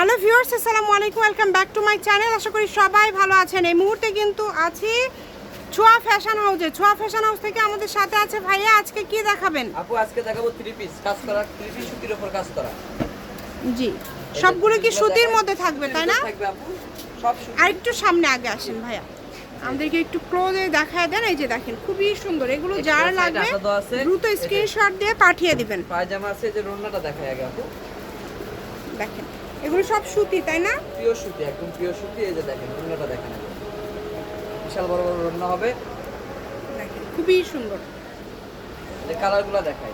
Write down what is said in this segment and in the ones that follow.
Hello viewers, আসসালামু আলাইকুম, welcome back to my channel. আশা করি সবাই ভালো আছেন। এই মুহূর্তে কিন্তু আছি ছোঁয়া ফ্যাশন হাউসে। ছোঁয়া ফ্যাশন হাউস থেকে আমাদের সাথে আছে ভাইয়া। আজকে কি দেখাবেন? আপু আজকে দেখাবো 3 পিস কাজ করা, 3 পিস সুতির উপর কাজ করা। জি, সবগুলো কি সুতির মধ্যে থাকবে তাই না? থাকবে আপু, সব সুতি। আর একটু সামনে আগে আসেন ভাইয়া, আমাদেরকে একটু ক্লোজে দেখায় দেন। এই যে দেখেন, খুবই সুন্দর। এগুলো যার লাগবে দ্রুত স্ক্রিনশট দিয়ে পাঠিয়ে দিবেন। পায়জামা আছে, যে রোনাটা দেখাই আগে আপু। দেখেন এগুলো সব সুতি তাই না? পিওর সুতি, একদম পিওর সুতি। এই যে দেখেন রোনাটা দেখেন, বিশাল বড় বড় রোনা হবে। দেখেন খুবই সুন্দর। এই কালারগুলো দেখাই।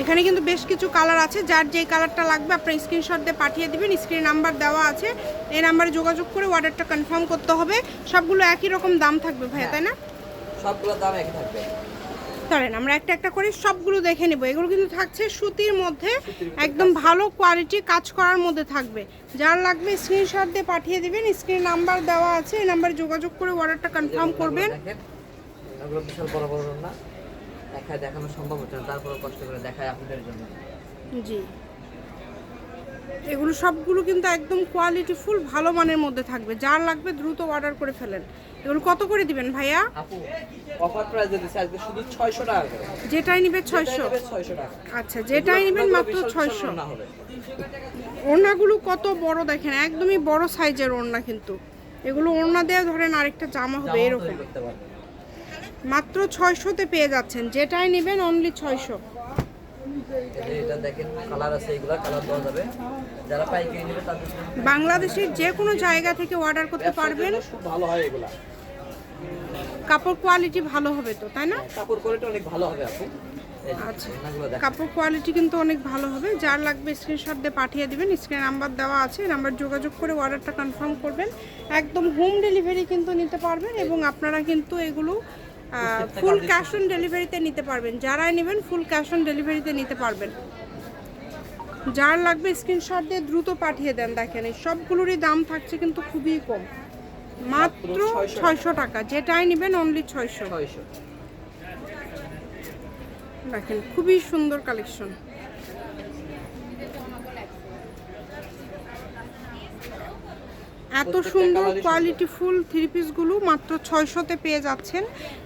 এখানে কিন্তু বেশ কিছু কালার আছে, যার যেই কালারটা লাগবে আপনার স্ক্রিনশট দিয়ে পাঠিয়ে দিবেন। স্ক্রিন নাম্বার দেওয়া আছে, এই নাম্বারে যোগাযোগ করে অর্ডারটা কনফার্ম করতে হবে। সবগুলো একই রকম দাম থাকবে ভাইয়া তাই না? সবগুলো দাম একই থাকবে। চলেন আমরা একটা একটা করে সবগুলো দেখে নেব। এগুলো কিন্তু থাকছে সুতির মধ্যে, একদম ভালো কোয়ালিটি কাজ করার মধ্যে থাকবে। যার লাগবে স্ক্রিনশট দিয়ে পাঠিয়ে দিবেন। স্ক্রিন নাম্বার দেওয়া আছে, এই নাম্বারে যোগাযোগ করে অর্ডারটা কনফার্ম করবেন। এগুলো বিশাল বড় বড় রোনা, দেখানো সম্ভব হচ্ছে না, তারপরে কষ্ট করে দেখাই আপনাদের জন্য। জি, এগুলো সবগুলো কিন্তু একদম কোয়ালিটি ফুল ভালো মানের মধ্যে থাকবে। যার লাগবে দ্রুত অর্ডার করে ফেলেন। এগুলো কত করে দিবেন ভাইয়া? আপু অফার প্রাইসে দিচ্ছি আজকে শুধু 600 টাকা করে। যেটাই নিবে 600? 600 টাকা। আচ্ছা, যেটাই নেবেন মাত্র 600। না হবে। ওড়নাগুলো কত বড় দেখেন, একদমই বড় সাইজের ওড়না। কিন্তু এগুলো ওড়না দিয়ে ধরেন আরেকটা জামা হবে এরকম। মাত্র 600-তে পেয়ে যাচ্ছেন। যেটাই নেবেন অনলি 600। এটা দেখেন কালার আছে, এগুলা কালার দেওয়া যাবে। যারা পাইকারি নেবে তাদের বাংলাদেশের যে কোনো জায়গা থেকে অর্ডার করতে পারবেন। খুব ভালো হয় এগুলা। কাপড় কোয়ালিটি ভালো হবে তো তাই না? কাপড় কোয়ালিটি অনেক ভালো হবে আপু। আচ্ছা, কাপড় কোয়ালিটি কিন্তু অনেক ভালো হবে। যার লাগবে স্ক্রিনশট দিয়ে পাঠিয়ে দিবেন। স্ক্রিন নাম্বার দেওয়া আছে, নাম্বার যোগাযোগ করে অর্ডারটা কনফার্ম করবেন। একদম হোম ডেলিভারি কিন্তু নিতে পারবেন, এবং আপনারা কিন্তু এগুলো ফুল ক্যাশ অন ডেলিভারিতে নিতে পারবেন। যারাই নেবেন ফুল ক্যাশ অন ডেলিভারিতে নিতে পারবেন। যার লাগবে স্ক্রিনশট দিয়ে দ্রুত পাঠিয়ে দেন। দেখেন এই সবগুলোরই দাম থাকছে কিন্তু খুবই কম, মাত্র 600 টাকা। যেটাই নেবেন অনলি 600। দেখেন খুবই সুন্দর কালেকশন। এত সুন্দর কোয়ালিটি ফুল থ্রি পিসগুলো মাত্র 600-তে পেয়ে যাচ্ছেন।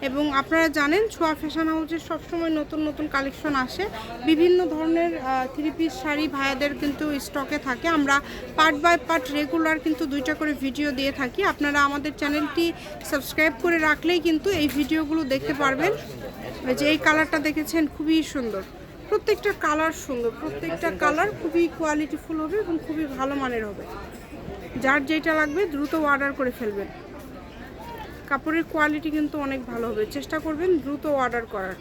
এবং আপনারা জানেন ছোঁয়া ফ্যাশন হাউসের সবসময় নতুন নতুন কালেকশন আসে। বিভিন্ন ধরনের থ্রি পিস শাড়ি ভাইয়াদের কিন্তু স্টকে থাকে। আমরা পার্ট বাই পার্ট রেগুলার কিন্তু 2টা করে ভিডিও দিয়ে থাকি। আপনারা আমাদের চ্যানেলটি সাবস্ক্রাইব করে রাখলেই কিন্তু এই ভিডিওগুলো দেখতে পারবেন। যে এই কালারটা দেখেছেন খুবই সুন্দর, প্রত্যেকটা কালার সুন্দর, প্রত্যেকটা কালার খুবই কোয়ালিটিফুল হবে এবং খুবই ভালো মানের হবে। যার যেটা লাগবে দ্রুত অর্ডার করে ফেলবেন। কাপড়ের কোয়ালিটি কিন্তু অনেক ভালো হবে, চেষ্টা করবেন দ্রুত অর্ডার করার।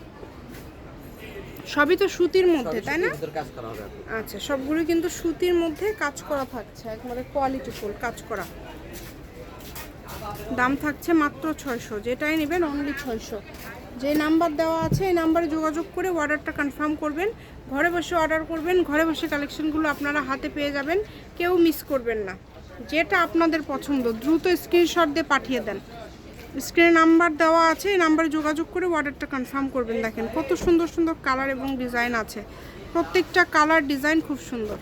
সবই তো সুতির মধ্যে তাই না? আচ্ছা, সবগুলো কিন্তু সুতির মধ্যে কাজ করা থাকছে, একবারে কোয়ালিটিফুল কাজ করা। দাম থাকছে মাত্র 600। যেটাই নেবেন অনলি 600। যে নাম্বার দেওয়া আছে এই নাম্বারে যোগাযোগ করে অর্ডারটা কনফার্ম করবেন। ঘরে বসে অর্ডার করবেন, ঘরে বসে কালেকশনগুলো আপনারা হাতে পেয়ে যাবেন। কেউ মিস করবেন না। যেটা আপনাদের পছন্দ দ্রুত স্ক্রিনশট দিয়ে পাঠিয়ে দেন। স্ক্রিনে নাম্বার দেওয়া আছে, এই নাম্বারে যোগাযোগ করে অর্ডারটা কনফার্ম করবেন। দেখেন কত সুন্দর সুন্দর কালার এবং ডিজাইন আছে, প্রত্যেকটা কালার ডিজাইন খুব সুন্দর,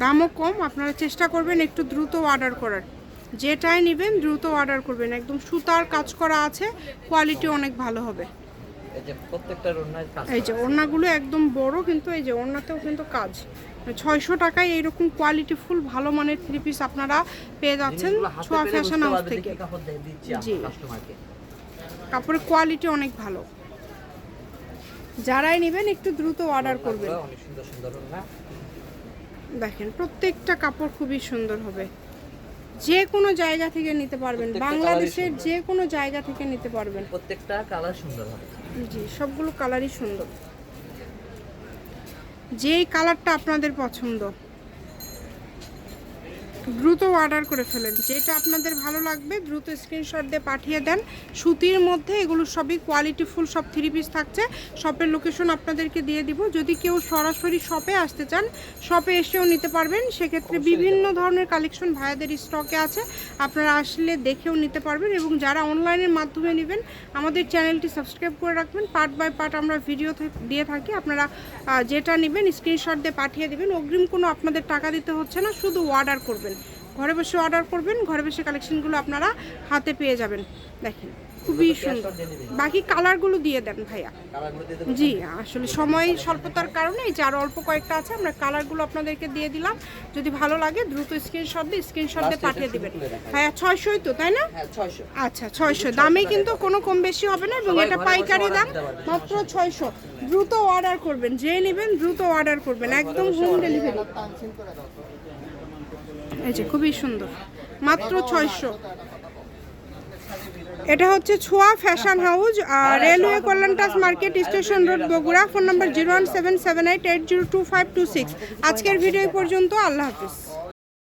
দামও কম। আপনারা চেষ্টা করবেন একটু দ্রুত অর্ডার করার। যেটাই নেবেন দ্রুত অর্ডার করবেন। একদম সুতার কাজ করা আছে, কোয়ালিটি অনেক ভালো হবে। এই যে ওড়নাগুলো একদম বড়, কিন্তু এই যে ওড়নাতেও কিন্তু কাজ। 600 টাকায় এইরকম কোয়ালিটি ফুল ভালো মানের থ্রি পিস আপনারা পেয়ে যাচ্ছেন ছোঁয়া ফ্যাশন হাউস থেকে। জি, কাপড়ের কোয়ালিটি অনেক ভালো। যারাই নেবেন একটু দ্রুত অর্ডার করবেন। দেখেন প্রত্যেকটা কাপড় খুবই সুন্দর হবে। যে কোনো জায়গা থেকে নিতে পারবেন, বাংলাদেশের যে কোনো জায়গা থেকে নিতে পারবেন। প্রত্যেকটা কালার সুন্দর হবে। জি, সবগুলো কালারই সুন্দর। যেই কালারটা আপনাদের পছন্দ দ্রুত অর্ডার করে ফেলেন, যেটা আপনাদের ভালো লাগবে দ্রুত স্ক্রিনশট দিয়ে পাঠিয়ে দেন। সুতির মধ্যে এগুলো সবই কোয়ালিটিফুল সব 3 পিস থাকছে। শপের লোকেশন আপনাদেরকে দিয়ে দিব। যদি কেউ সরাসরি শপে আসতে চান শপে এসেও নিতে পারবেন, সেক্ষেত্রে বিভিন্ন ধরনের কালেকশন ভাইয়াদের স্টকে আছে, আপনারা আসলে দেখেও নিতে পারবেন। এবং যারা অনলাইনের মাধ্যমে নেবেন আমাদের চ্যানেলটি সাবস্ক্রাইব করে রাখবেন, পার্ট বাই পার্ট আমরা ভিডিও দিয়ে থাকি। আপনারা যেটা নেবেন স্ক্রিনশট দিয়ে পাঠিয়ে দেবেন, অগ্রিম কোনো আপনাদের টাকা দিতে হচ্ছে না, শুধু অর্ডার করবেন, ঘরে বসে অর্ডার করবেন, ঘরে বসে কালেকশনগুলো আপনারা হাতে পেয়ে যাবেন। দেখেন খুবই সুন্দর, বাকি কালারগুলো দিয়ে দেন ভাইয়া। জি আসলে সময় স্বল্পতার কারণে এই যে আরও অল্প কয়েকটা আছে, আমরা কালারগুলো আপনাদেরকে দিয়ে দিলাম। যদি ভালো লাগে দ্রুত স্ক্রিনশট দিয়ে পাঠিয়ে দেবেন। ভাইয়া 600ই তো তাই না? আচ্ছা 600 দামে কিন্তু কোনো কম বেশি হবে না, এবং এটা পাইকারি দাম মাত্র 600। দ্রুত অর্ডার করবেন, যে নেবেন দ্রুত অর্ডার করবেন, একদম হোম ডেলিভারি। এই যে খুবই সুন্দর, মাত্র 600। এটা হচ্ছে ছোঁয়া ফ্যাশন হাউস, রেলওয়ে কল্যাণ টাস market, station road, Bogura. Phone number 01778802526। আজকের ভিডিও পর্যন্ত, আল্লাহ হাফিজ।